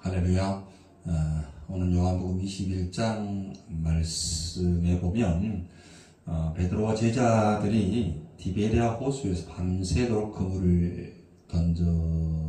할렐루야. 오늘 요한복음 21장 말씀에 보면 베드로와 제자들이 디베랴 호수에서 밤새도록 그물을 던졌지만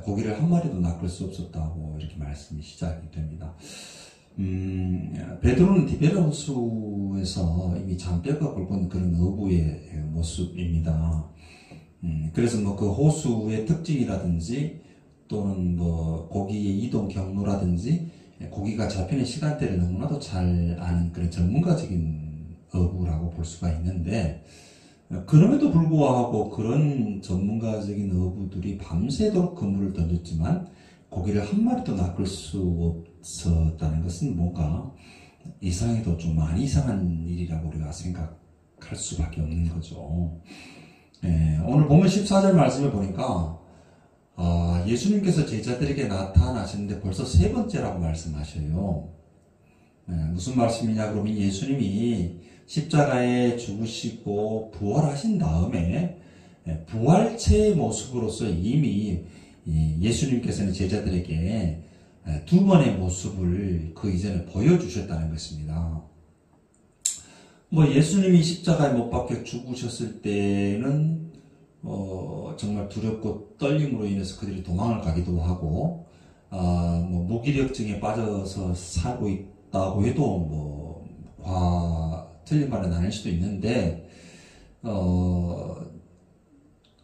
고기를 한 마리도 낚을 수 없었다고 이렇게 말씀이 시작이 됩니다. 베드로는 디베랴 호수에서 이미 잔뼈가 굵은 그런 어부의 모습입니다. 그래서 그 호수의 특징이라든지 또는 고기의 이동 경로라든지 고기가 잡히는 시간대를 너무나도 잘 아는 그런 전문가적인 어부라고 볼 수가 있는데, 그럼에도 불구하고 그런 전문가적인 어부들이 밤새도록 그물을 던졌지만 고기를 한 마리도 낚을 수 없었다는 것은 뭔가 이상해도 좀 많이 이상한 일이라고 우리가 생각할 수밖에 없는 거죠. 오늘 보면 14절 말씀을 보니까 예수님께서 제자들에게 나타나셨는데 벌써 세 번째라고 말씀하셔요. 무슨 말씀이냐 그러면 예수님이 십자가에 죽으시고 부활하신 다음에 부활체의 모습으로서 이미 예수님께서는 제자들에게 두 번의 모습을 그 이전에 보여주셨다는 것입니다. 예수님이 십자가에 못 박혀 죽으셨을 때는 정말 두렵고 떨림으로 인해서 그들이 도망을 가기도 하고, 무기력증에 빠져서 살고 있다고 해도 틀린 말은 아닐 수도 있는데,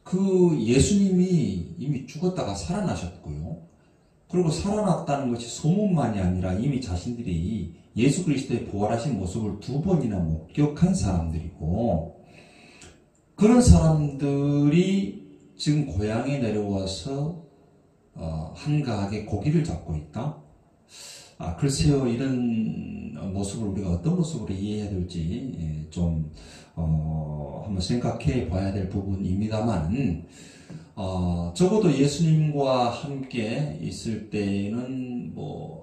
그 예수님이 이미 죽었다가 살아나셨고요. 그리고 살아났다는 것이 소문만이 아니라 이미 자신들이 예수 그리스도의 부활하신 모습을 두 번이나 목격한 사람들이고, 그런 사람들이 지금 고향에 내려와서 한가하게 고기를 잡고 있다? 글쎄요, 이런 모습을 우리가 어떤 모습으로 이해해야 될지 좀 한번 생각해 봐야 될 부분입니다만, 적어도 예수님과 함께 있을 때는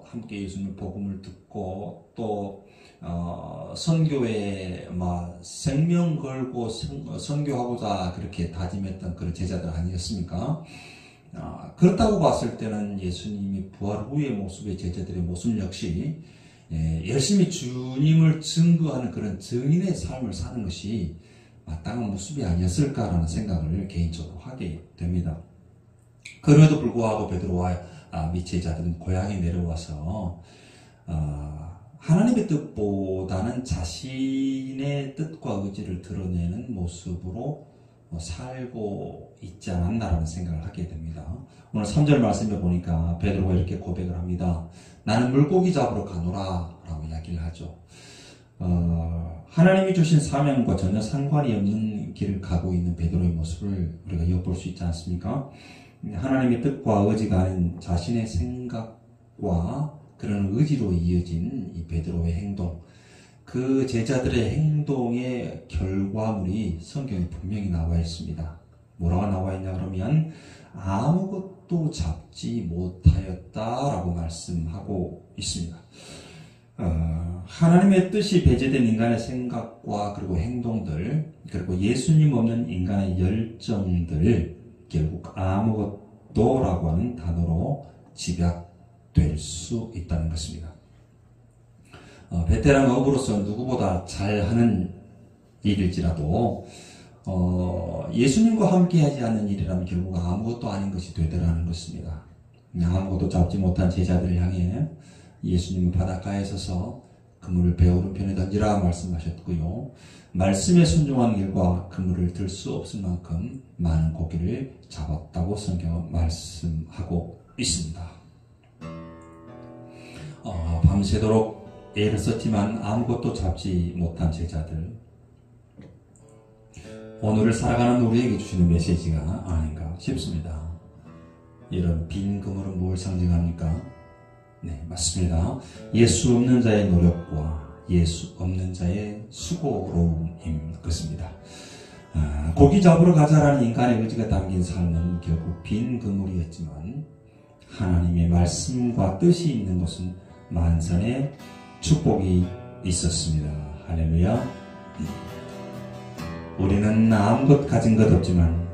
함께 예수님 복음을 듣고 또 선교에 생명 걸고 선교하고자 그렇게 다짐했던 그런 제자들 아니었습니까? 그렇다고 봤을 때는 예수님이 부활 후의 모습의 제자들의 모습 역시 열심히 주님을 증거하는 그런 증인의 삶을 사는 것이 마땅한 모습이 아니었을까라는 생각을 개인적으로 하게 됩니다. 그럼에도 불구하고 베드로와 및 제자들은 고향에 내려와서 하나님의 뜻보다는 자신의 뜻과 의지를 드러내는 모습으로 살고 있지 않았나라는 생각을 하게 됩니다. 오늘 3절 말씀에 보니까 베드로가 이렇게 고백을 합니다. 나는 물고기 잡으러 가노라 라고 이야기를 하죠. 하나님이 주신 사명과 전혀 상관이 없는 길을 가고 있는 베드로의 모습을 우리가 엿볼 수 있지 않습니까? 하나님의 뜻과 의지가 아닌 자신의 생각과 그런 의지로 이어진 이 베드로의 행동, 그 제자들의 행동의 결과물이 성경에 분명히 나와 있습니다. 뭐라고 나와 있냐 그러면 아무것도 잡지 못하였다라고 말씀하고 있습니다. 하나님의 뜻이 배제된 인간의 생각과 그리고 행동들, 그리고 예수님 없는 인간의 열정들, 결국 아무것도라고 하는 단어로 집약될 수 있다는 것입니다. 베테랑 어부로서 누구보다 잘하는 일일지라도 예수님과 함께하지 않는 일이라면 결국 아무것도 아닌 것이 되더라는 것입니다. 아무것도 잡지 못한 제자들을 향해 예수님은 바닷가에 서서 그물을 배 오른편에 던지라 말씀하셨고요. 말씀에 순종한 결과 그물을 들 수 없을 만큼 많은 고기를 잡았다고 성경은 말씀하고 있습니다. 밤새도록 애를 썼지만 아무것도 잡지 못한 제자들, 오늘을 살아가는 우리에게 주시는 메시지가 아닌가 싶습니다. 이런 빈 그물은 뭘 상징합니까? 네, 맞습니다. 예수 없는 자의 노력과 예수 없는 자의 수고로움인 것입니다. 고기 잡으러 가자라는 인간의 의지가 담긴 삶은 결국 빈 그물이었지만 하나님의 말씀과 뜻이 있는 것은 만선의 축복이 있었습니다. 할렐루야. 우리는 아무것 가진 것 없지만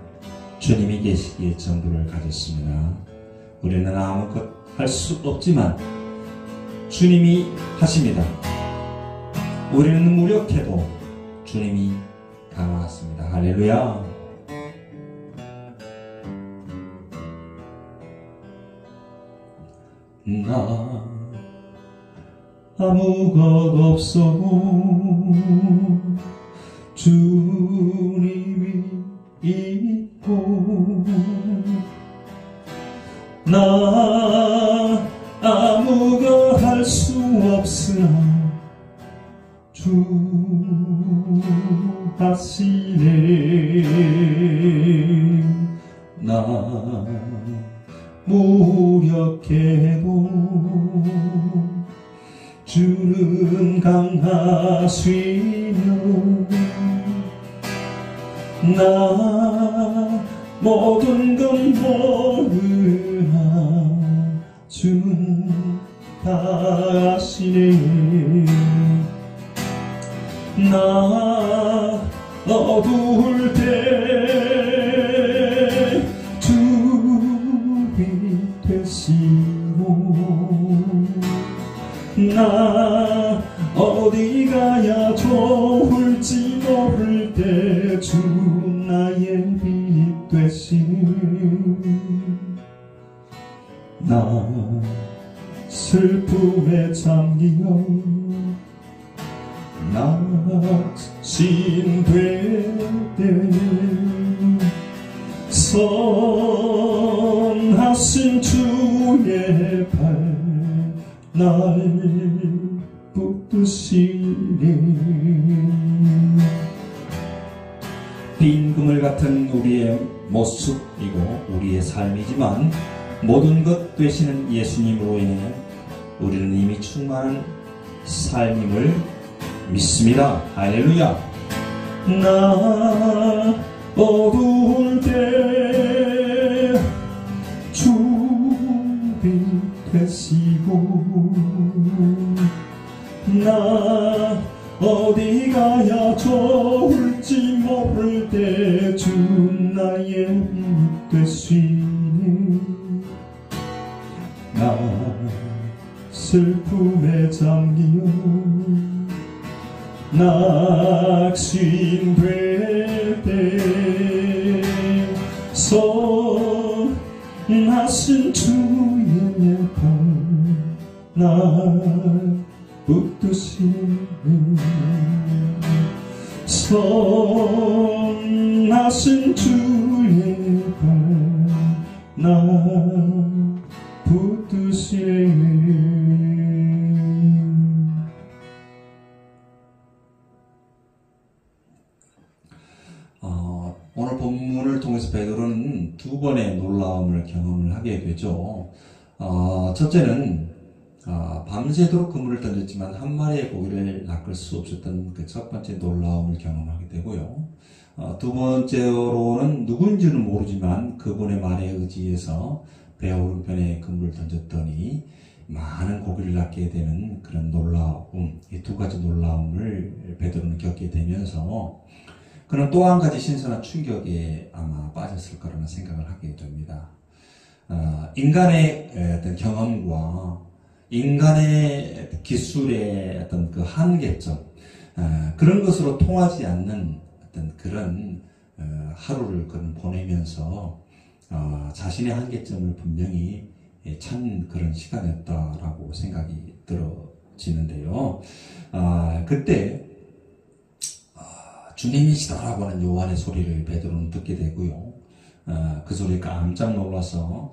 주님이 계시기에 전부를 가졌습니다. 우리는 아무것 할 수 없지만 주님이 하십니다. 우리는 무력해도 주님이 강하십니다. 할렐루야. 나 아무것 없어도 주님이 있고, 나 아무것 할 수 없으나 주 하시네. 나 무력해도 주는 강하시며, 나 모든 건 모르나 주는 다 아시네. 나 어두울 때 주비 되시고, 나 어디 가야 좋을지 모를 때 주 나의 빛 되시니, 나 슬픔에 잠기어 낙심될 때 선하신 주의 발 날 붙드시니, 빈 그물 같은 우리의 모습이고 우리의 삶이지만 모든 것 되시는 예수님으로 인해 우리는 이미 충만한 삶임을 믿습니다. 할렐루야. 나 어두울 때 주비 되시고, 나 어디 가야 좋을지 모를 때 주 나의 빛 되시니, 나 슬픔에 잠기어 낙심될 때 선하신 주의 발 날 붙드시니, 선하신 주의 발 날 붙드시니. 오늘 본문을 통해서 베드로는 두 번의 놀라움을 경험을 하게 되죠. 첫째는 밤새도록 그물을 던졌지만 한 마리의 고기를 낚을 수 없었던 그 첫 번째 놀라움을 경험하게 되고요. 두 번째로는 누군지는 모르지만 그분의 말에 의지해서 배 오른편에 그물을 던졌더니 많은 고기를 낚게 되는 그런 놀라움, 이 두 가지 놀라움을 베드로는 겪게 되면서 그는 또 한 가지 신선한 충격에 아마 빠졌을 거라는 생각을 하게 됩니다. 인간의 어떤 경험과 인간의 기술의 어떤 그 한계점, 그런 것으로 통하지 않는 어떤 그런 하루를 그는 보내면서 자신의 한계점을 분명히 찾는 그런 시간이었다라고 생각이 들어지는데요. 그때 주님이시다라고 하는 요한의 소리를 베드로는 듣게 되고요. 그 소리에 깜짝 놀라서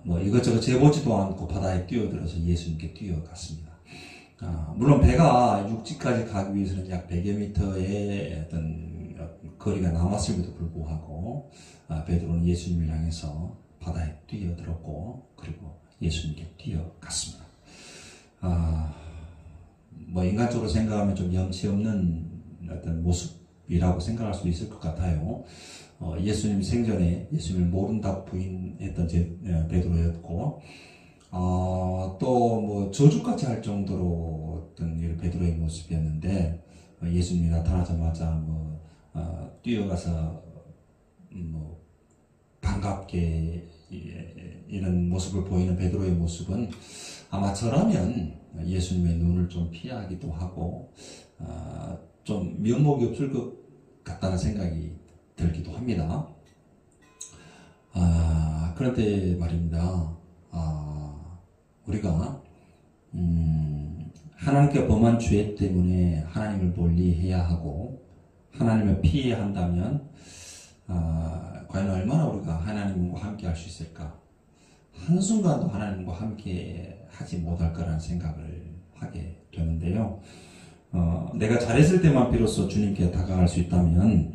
뭐 이것저것 재보지도 않고 바다에 뛰어들어서 예수님께 뛰어갔습니다. 물론 배가 육지까지 가기 위해서는 약 100여 미터의 어떤 거리가 남았음에도 불구하고 베드로는 예수님을 향해서 바다에 뛰어들었고 그리고 예수님께 뛰어갔습니다. 뭐 인간적으로 생각하면 좀 염치 없는 어떤 모습이라고 생각할 수 있을 것 같아요. 예수님 생전에 예수님을 모른다고 부인했던 베드로였고, 또 뭐 저주까지 할 정도로 어떤 베드로의 모습이었는데, 예수님이 나타나자마자 뛰어가서 반갑게 이런 모습을 보이는 베드로의 모습은 아마 저라면 예수님의 눈을 좀 피하기도 하고 좀 면목이 없을 것 같다는 생각이 들기도 합니다. 그런데 말입니다. 우리가 하나님께 범한 죄 때문에 하나님을 멀리해야 하고 하나님을 피해야 한다면 과연 얼마나 우리가 하나님과 함께 할 수 있을까? 한순간도 하나님과 함께 하지 못할 거라는 생각을 하게 되는데요. 내가 잘했을 때만 비로소 주님께 다가갈 수 있다면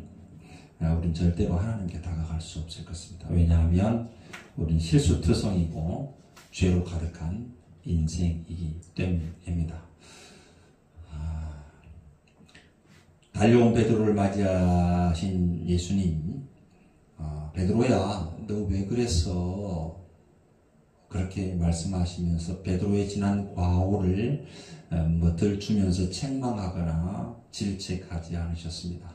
우린 절대로 하나님께 다가갈 수 없을 것입니다. 왜냐하면 우린 실수투성이고 죄로 가득한 인생이기 때문입니다. 달려온 베드로를 맞이하신 예수님, 베드로야, 너 왜 그랬어? 그렇게 말씀하시면서 베드로의 지난 과오를 들추면서 책망하거나 질책하지 않으셨습니다.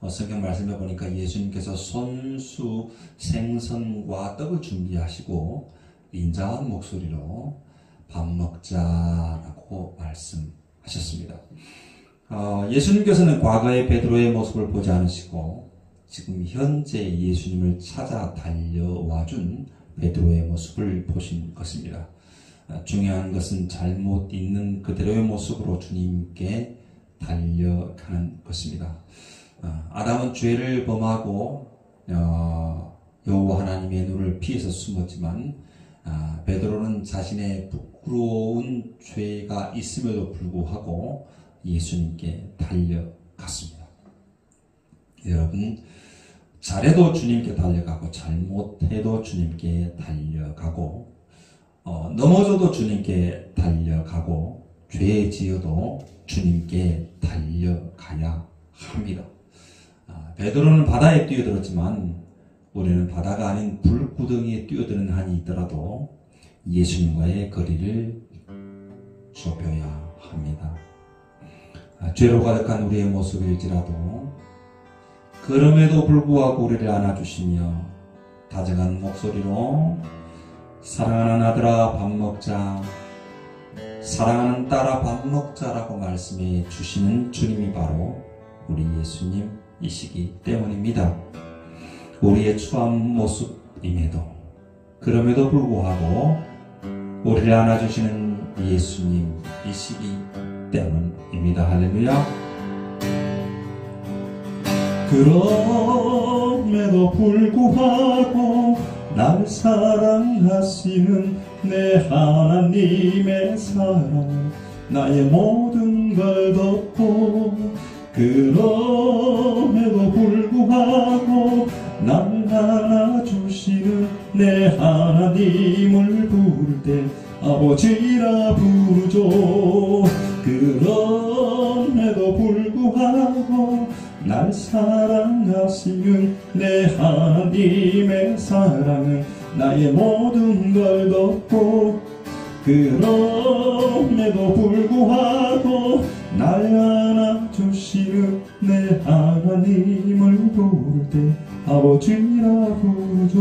성경 말씀해 보니까 예수님께서 손수 생선과 떡을 준비하시고 인자한 목소리로 밥 먹자라고 말씀하셨습니다. 예수님께서는 과거의 베드로의 모습을 보지 않으시고 지금 현재 예수님을 찾아 달려와준 베드로의 모습을 보신 것입니다. 중요한 것은 잘못 있는 그대로의 모습으로 주님께 달려가는 것입니다. 아담은 죄를 범하고 여호와 하나님의 눈을 피해서 숨었지만 베드로는 자신의 부끄러운 죄가 있음에도 불구하고 예수님께 달려갔습니다. 여러분, 잘해도 주님께 달려가고 잘못해도 주님께 달려가고 넘어져도 주님께 달려가고 죄 지어도 주님께 달려가야 합니다. 베드로는 바다에 뛰어들었지만 우리는 바다가 아닌 불구덩이에 뛰어드는 한이 있더라도 예수님과의 거리를 좁혀야 합니다. 죄로 가득한 우리의 모습일지라도 그럼에도 불구하고 우리를 안아주시며 다정한 목소리로 사랑하는 아들아 밥 먹자, 사랑하는 딸아 밥 먹자라고 말씀해 주시는 주님이 바로 우리 예수님이시기 때문입니다. 우리의 추한 모습임에도 그럼에도 불구하고 우리를 안아주시는 예수님이시기 때문입니다. 할렐루야. 그럼에도 불구하고 날 사랑하시는 내 하나님의 사랑 나의 모든 걸 덮고 그럼에도 불구하고 날 안아주시는 내 하나님을 부를 때 아버지라 부르죠. 그럼에도 불구하고 날 사랑하시는 내 하나님의 사랑은 나의 모든 걸 덮고 그럼에도 불구하고 날 안아주시는 내 하나님을 부를 때 아버지라 부르죠.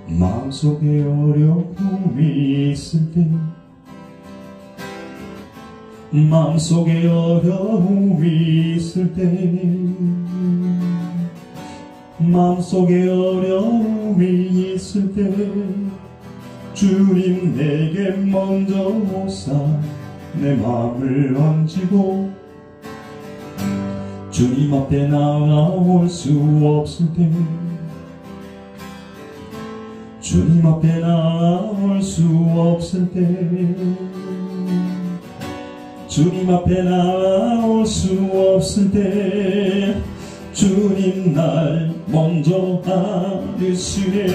마음속에 어려움이 있을 때 마음속에 어려움이 있을 때 마음속에 어려움이 있을 때 주님 내게 먼저 오사 내 마음을 얹고 주님 앞에 나아올 수 없을 때 주님 앞에 나아올 수 없을 때 주님 앞에 나올 수 없을 때 주님 날 먼저 안으시네.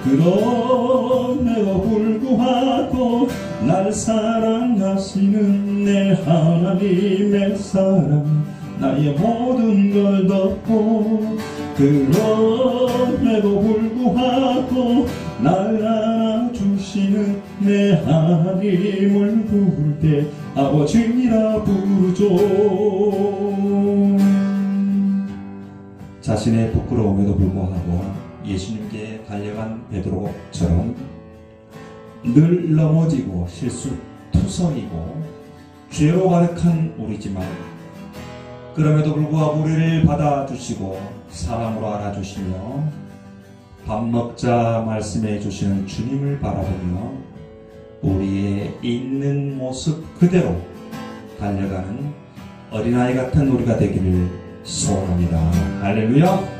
그럼에도 불구하고 날 사랑하시는 내 하나님의 사랑 나의 모든 걸 덮고 그럼에도 불구하고 날 안아주시는 내 하나님을 부를 때 아버지라 부르죠. 자신의 부끄러움에도 불구하고 예수님께 달려간 베드로처럼 늘 넘어지고 실수투성이고 죄로 가득한 우리지만 그럼에도 불구하고 우리를 받아주시고 사랑으로 알아주시며 밥 먹자 말씀해 주시는 주님을 바라보며 우리의 있는 모습 그대로 달려가는 어린아이 같은 우리가 되기를 소원합니다. 할렐루야.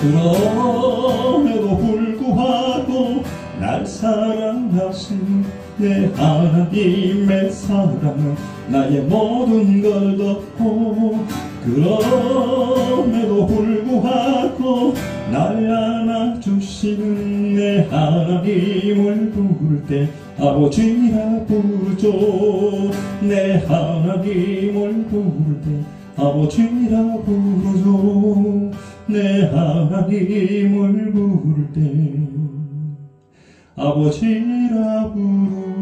그럼에도 불구하고 날 사랑하신 내 하나님의 사랑은 나의 모든 걸 덮고, 그럼에도 불구하고 날 안아주시는 내 하나님을 부를 때 아버지라 부르죠. 내 하나님을 부를 때 아버지라 부르죠. 내 하나님을 부를 때 아버지라 부르죠.